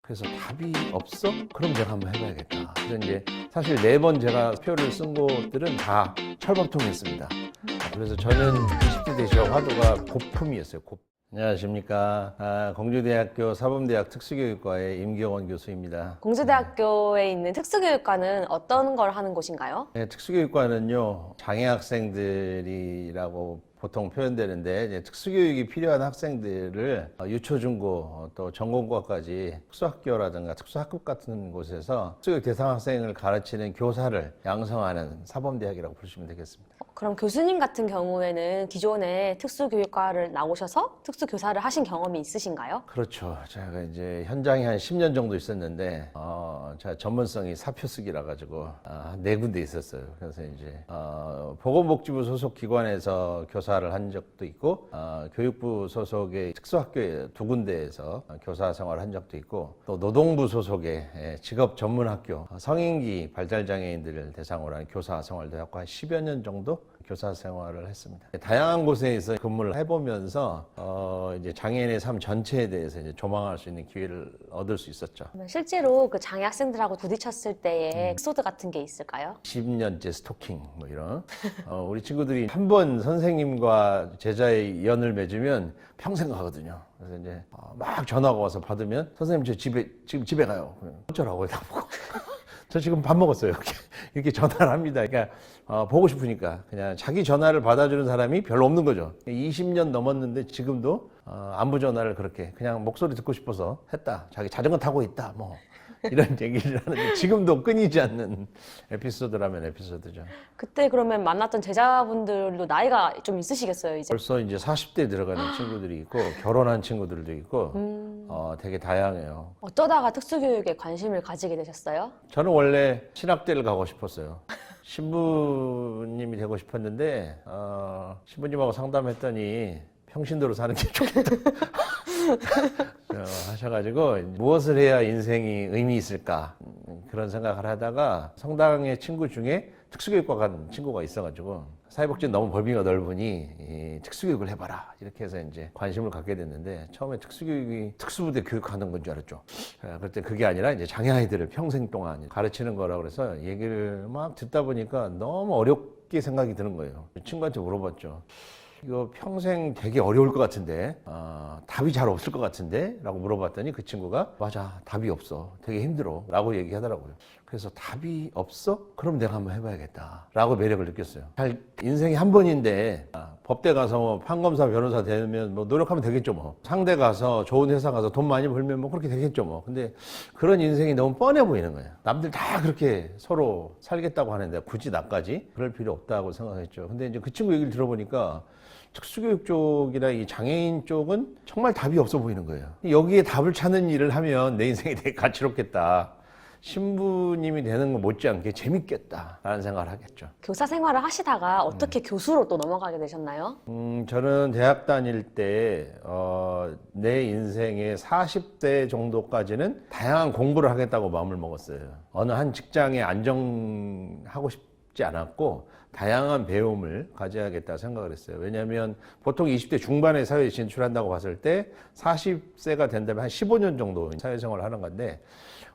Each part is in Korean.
그래서 답이 없어? 그럼 내가 한번 해봐야겠다. 그래서 이제 사실 4번 제가 표를 쓴 곳들은 다 철밥통이었습니다. 그래서 저는 20대 대시와 화두가 고품이었어요. 안녕하십니까. 공주대학교 사범대학 특수교육과의 임경원 교수입니다. 공주대학교에 있는 특수교육과는 어떤 걸 하는 곳인가요? 네, 특수교육과는요, 장애 학생들이라고 보통 표현되는데, 이제 특수교육이 필요한 학생들을 유초, 중고, 또 전공고까지 특수학교라든가 특수학급 같은 곳에서 특수교육 대상 학생을 가르치는 교사를 양성하는 사범대학이라고 부르시면 되겠습니다. 그럼 교수님 같은 경우에는 기존에 특수교육과를 나오셔서 특수교사를 하신 경험이 있으신가요? 그렇죠. 제가 이제 현장에 한 10년 정도 있었는데, 제가 전문성이 사표 쓰기라 가지고, 한 4군데 있었어요. 그래서 이제, 보건복지부 소속 기관에서 교사를 한 적도 있고, 교육부 소속의 특수학교에 2군데에서 교사 생활을 한 적도 있고, 또 노동부 소속의 직업 전문학교, 성인기 발달장애인들을 대상으로 하는 교사 생활도 했고, 한 10여 년 정도 교사 생활을 했습니다. 다양한 곳에서 근무를 해보면서 이제 장애인의 삶 전체에 대해서 이제 조망할 수 있는 기회를 얻을 수 있었죠. 실제로 그 장애 학생들하고 부딪혔을 때의 에피소드 같은 게 있을까요? 10년째 스토킹 뭐 이런 우리 친구들이 한 번 선생님과 제자의 연을 맺으면 평생 가거든요. 그래서 이제 막 전화가 와서 받으면 선생님 저 지금 집에 가요. 어쩌라고 다 보고 저 지금 밥 먹었어요. 이렇게 전화를 합니다. 그러니까 보고 싶으니까 그냥 자기 전화를 받아주는 사람이 별로 없는 거죠. 20년 넘었는데 지금도 안부 전화를 그렇게 그냥 목소리 듣고 싶어서 했다. 자기 자전거 타고 있다. 뭐 이런 얘기를 하는데 지금도 끊이지 않는 에피소드라면 에피소드죠. 그때 그러면 만났던 제자분들도 나이가 좀 있으시겠어요, 이제? 벌써 이제 40대 들어가는 친구들이 있고 결혼한 친구들도 있고 되게 다양해요. 어쩌다가 특수교육에 관심을 가지게 되셨어요? 저는 원래 신학대를 가고 싶었어요. 신부님이 되고 싶었는데 신부님하고 상담했더니 평신도로 사는 게 좋겠다 하셔가지고 무엇을 해야 인생이 의미 있을까 그런 생각을 하다가 성당의 친구 중에 특수교육과 간 친구가 있어가지고 사회복지는 너무 범위가 넓으니 특수교육을 해봐라 이렇게 해서 이제 관심을 갖게 됐는데 처음에 특수교육이 특수부대 교육하는 건 줄 알았죠. 그때 그게 아니라 이제 장애 아이들을 평생 동안 가르치는 거라고 그래서 얘기를 막 듣다 보니까 너무 어렵게 생각이 드는 거예요. 친구한테 물어봤죠. 이거 평생 되게 어려울 것 같은데 답이 잘 없을 것 같은데 라고 물어봤더니 그 친구가 맞아 답이 없어 되게 힘들어 라고 얘기하더라고요. 그래서 답이 없어? 그럼 내가 한번 해봐야겠다 라고 매력을 느꼈어요. 인생이 한 번인데 법대 가서 뭐 판검사 변호사 되면 뭐 노력하면 되겠죠. 뭐 상대 가서 좋은 회사 가서 돈 많이 벌면 뭐 그렇게 되겠죠. 뭐 근데 그런 인생이 너무 뻔해 보이는 거예요. 남들 다 그렇게 서로 살겠다고 하는데 굳이 나까지 그럴 필요 없다고 생각했죠. 근데 이제 그 친구 얘기를 들어보니까 특수교육 쪽이나 이 장애인 쪽은 정말 답이 없어 보이는 거예요. 여기에 답을 찾는 일을 하면 내 인생이 되게 가치롭겠다. 신부님이 되는 거 못지않게 재밌겠다 라는 생각을 하겠죠. 교사 생활을 하시다가 어떻게 교수로 또 넘어가게 되셨나요? 저는 대학 다닐 때 내 인생의 40대 정도까지는 다양한 공부를 하겠다고 마음을 먹었어요. 어느 한 직장에 안정하고 싶지 않았고 다양한 배움을 가져야겠다 생각을 했어요. 왜냐하면 보통 20대 중반에 사회에 진출한다고 봤을 때 40세가 된다면 한 15년 정도 사회생활을 하는 건데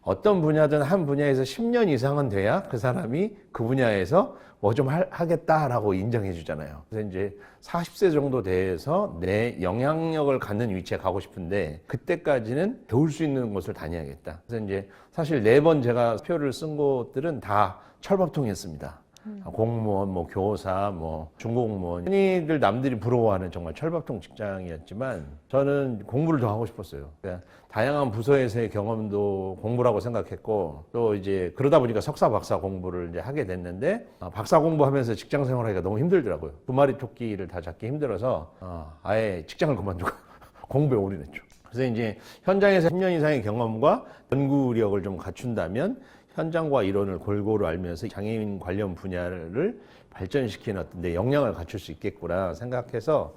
어떤 분야든 한 분야에서 10년 이상은 돼야 그 사람이 그 분야에서 뭐 좀 하겠다라고 인정해 주잖아요. 그래서 이제 40세 정도 돼서 내 영향력을 갖는 위치에 가고 싶은데 그때까지는 배울 수 있는 곳을 다녀야겠다. 그래서 이제 사실 4번 제가 표를 쓴 곳들은 다 철밥통이었습니다. 공무원, 뭐 교사, 뭐 중공무원 흔히들 남들이 부러워하는 정말 철밥통 직장이었지만 저는 공부를 더 하고 싶었어요. 그러니까 다양한 부서에서의 경험도 공부라고 생각했고 또 이제 그러다 보니까 석사, 박사 공부를 이제 하게 됐는데 박사 공부하면서 직장 생활하기가 너무 힘들더라고요. 두 마리 토끼를 다 잡기 힘들어서 아예 직장을 그만두고 공부에 올인했죠. 그래서 이제 현장에서 10년 이상의 경험과 연구력을 좀 갖춘다면 현장과 이론을 골고루 알면서 장애인 관련 분야를 발전시키는 어떤 데 역량을 갖출 수 있겠구나 생각해서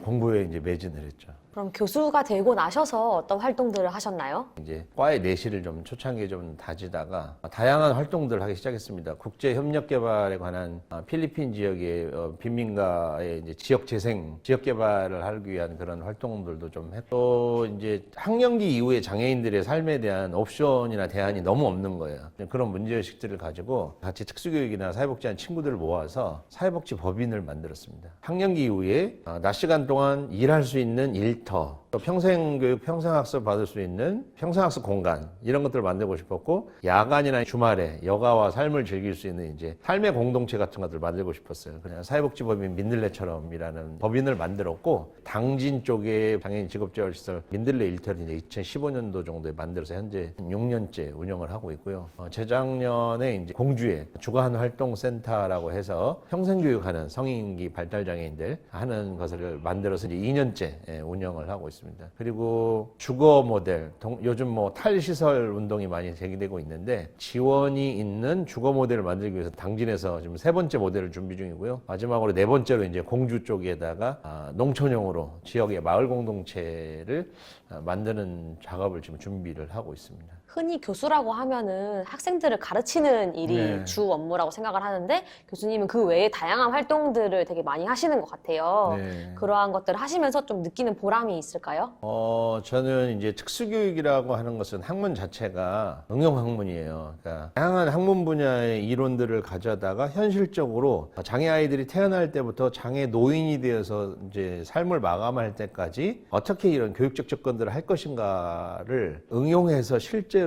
공부에 이제 매진을 했죠. 그럼 교수가 되고 나셔서 어떤 활동들을 하셨나요? 이제 과의 내실을 좀 초창기에 좀 다지다가 다양한 활동들을 하기 시작했습니다. 국제 협력 개발에 관한 필리핀 지역의 빈민가의 이제 지역 재생, 지역 개발을 하기 위한 그런 활동들도 좀 했고, 이제 학령기 이후에 장애인들의 삶에 대한 옵션이나 대안이 너무 없는 거예요. 그런 문제의식들을 가지고 같이 특수교육이나 사회복지하는 친구들을 모아서 사회복지 법인을 만들었습니다. 학령기 이후에 낮 시간 동안 일할 수 있는 일터, 또 평생교육, 평생학습 받을 수 있는 평생학습 공간, 이런 것들을 만들고 싶었고, 야간이나 주말에 여가와 삶을 즐길 수 있는 이제 삶의 공동체 같은 것들을 만들고 싶었어요. 그냥 사회복지법인 민들레처럼이라는 법인을 만들었고, 당진 쪽에 장애인 직업재활시설 민들레 일터를 이제 2015년도 정도에 만들어서 현재 6년째 운영을 하고 있고요. 재작년에 이제 공주에 주간 활동센터라고 해서 평생교육하는 성인기 발달장애인들 하는 것을 만들어서 이제 2년째 운영을 하고 있습니다. 그리고 주거 모델, 요즘 뭐 탈시설 운동이 많이 제기되고 있는데, 지원이 있는 주거 모델을 만들기 위해서 당진에서 지금 3번째 모델을 준비 중이고요. 마지막으로 4번째로 이제 공주 쪽에다가 농촌형으로 지역의 마을 공동체를 만드는 작업을 지금 준비를 하고 있습니다. 흔히 교수라고 하면은 학생들을 가르치는 일이 네. 주 업무라고 생각을 하는데, 교수님은 그 외에 다양한 활동들을 되게 많이 하시는 것 같아요. 네. 그러한 것들을 하시면서 좀 느끼는 보람이 있을까요? 저는 이제 특수교육이라고 하는 것은 학문 자체가 응용학문이에요. 그러니까 다양한 학문 분야의 이론들을 가져다가 현실적으로 장애 아이들이 태어날 때부터 장애 노인이 되어서 이제 삶을 마감할 때까지 어떻게 이런 교육적 접근들을 할 것인가를 응용해서 실제로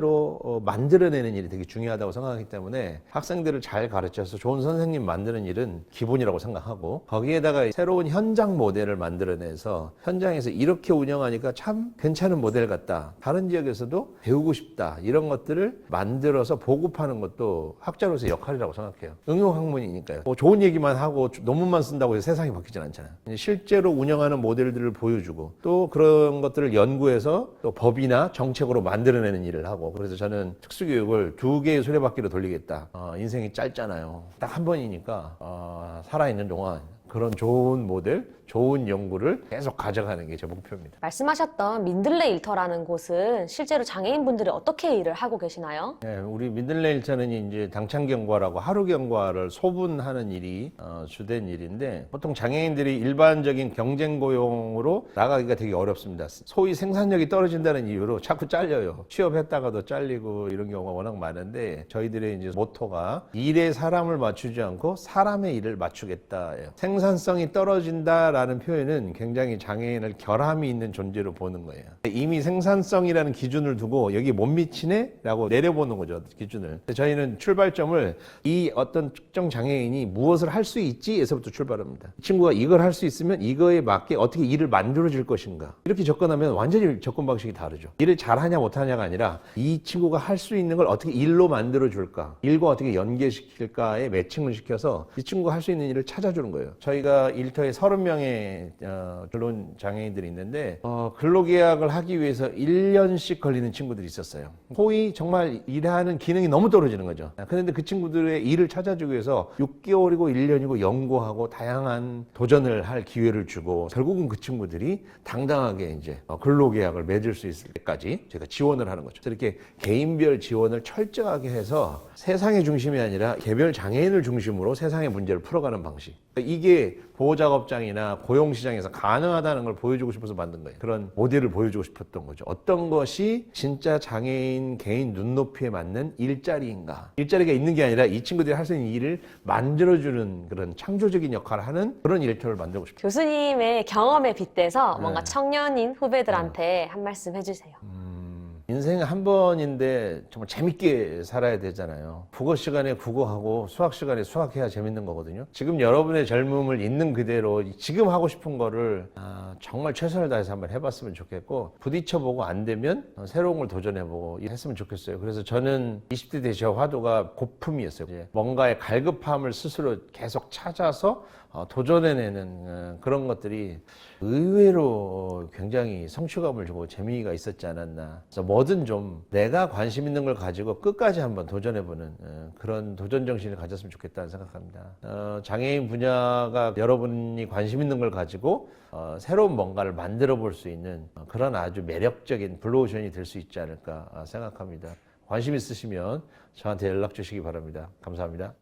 만들어내는 일이 되게 중요하다고 생각하기 때문에 학생들을 잘 가르쳐서 좋은 선생님 만드는 일은 기본이라고 생각하고, 거기에다가 새로운 현장 모델을 만들어내서 현장에서 이렇게 운영하니까 참 괜찮은 모델 같다, 다른 지역에서도 배우고 싶다, 이런 것들을 만들어서 보급하는 것도 학자로서의 역할이라고 생각해요. 응용학문이니까요. 뭐 좋은 얘기만 하고 논문만 쓴다고 해서 세상이 바뀌진 않잖아요. 실제로 운영하는 모델들을 보여주고, 또 그런 것들을 연구해서 또 법이나 정책으로 만들어내는 일을 하고, 그래서 저는 특수교육을 2개의 수레바퀴로 돌리겠다. 인생이 짧잖아요. 딱 한 번이니까 살아있는 동안 그런 좋은 모델, 좋은 연구를 계속 가져가는 게 제 목표입니다. 말씀하셨던 민들레 일터라는 곳은 실제로 장애인분들이 어떻게 일을 하고 계시나요? 네, 우리 민들레 일터는 이제 당찬 경과라고 하루 경과를 소분하는 일이 주된 일인데, 보통 장애인들이 일반적인 경쟁 고용으로 나가기가 되게 어렵습니다. 소위 생산력이 떨어진다는 이유로 자꾸 잘려요. 취업했다가도 잘리고 이런 경우가 워낙 많은데, 저희들의 이제 모토가 일에 사람을 맞추지 않고 사람의 일을 맞추겠다예요. 생산성이 떨어진다라는 표현은 굉장히 장애인을 결함이 있는 존재로 보는 거예요. 이미 생산성이라는 기준을 두고 여기 못 미치네? 라고 내려보는 거죠, 기준을. 저희는 출발점을 이 어떤 특정 장애인이 무엇을 할 수 있지? 에서부터 출발합니다. 이 친구가 이걸 할 수 있으면 이거에 맞게 어떻게 일을 만들어줄 것인가. 이렇게 접근하면 완전히 접근 방식이 다르죠. 일을 잘하냐 못하냐가 아니라 이 친구가 할 수 있는 걸 어떻게 일로 만들어줄까, 일과 어떻게 연계시킬까에 매칭을 시켜서 이 친구가 할 수 있는 일을 찾아주는 거예요. 저희가 일터에 30명의 근로 장애인들이 있는데, 근로계약을 하기 위해서 1년씩 걸리는 친구들이 있었어요. 소위 정말 일하는 기능이 너무 떨어지는 거죠. 그런데 그 친구들의 일을 찾아주기 위해서 6개월이고 1년이고 연구하고 다양한 도전을 할 기회를 주고, 결국은 그 친구들이 당당하게 이제 근로계약을 맺을 수 있을 때까지 제가 지원을 하는 거죠. 이렇게 개인별 지원을 철저하게 해서 세상의 중심이 아니라 개별 장애인을 중심으로 세상의 문제를 풀어가는 방식. 이게 보호작업장이나 고용시장에서 가능하다는 걸 보여주고 싶어서 만든 거예요. 그런 모델을 보여주고 싶었던 거죠. 어떤 것이 진짜 장애인 개인 눈높이에 맞는 일자리인가. 일자리가 있는 게 아니라 이 친구들이 할 수 있는 일을 만들어주는 그런 창조적인 역할을 하는 그런 일터를 만들고 싶어요. 교수님의 경험에 빗대서 뭔가 청년인 후배들한테 한 말씀 해주세요. 인생은 한 번인데 정말 재밌게 살아야 되잖아요. 국어 시간에 국어하고 수학 시간에 수학해야 재밌는 거거든요. 지금 여러분의 젊음을 있는 그대로 지금 하고 싶은 거를 정말 최선을 다해서 한번 해봤으면 좋겠고, 부딪혀보고 안 되면 새로운 걸 도전해보고 했으면 좋겠어요. 그래서 저는 20대 때 제 화두가 고품이었어요. 뭔가의 갈급함을 스스로 계속 찾아서 도전해내는 그런 것들이 의외로 굉장히 성취감을 주고 재미가 있었지 않았나. 그래서 뭐든 좀 내가 관심 있는 걸 가지고 끝까지 한번 도전해보는 그런 도전 정신을 가졌으면 좋겠다는 생각합니다. 장애인 분야가 여러분이 관심 있는 걸 가지고 새로운 뭔가를 만들어 볼 수 있는 그런 아주 매력적인 블루오션이 될 수 있지 않을까 생각합니다. 관심 있으시면 저한테 연락 주시기 바랍니다. 감사합니다.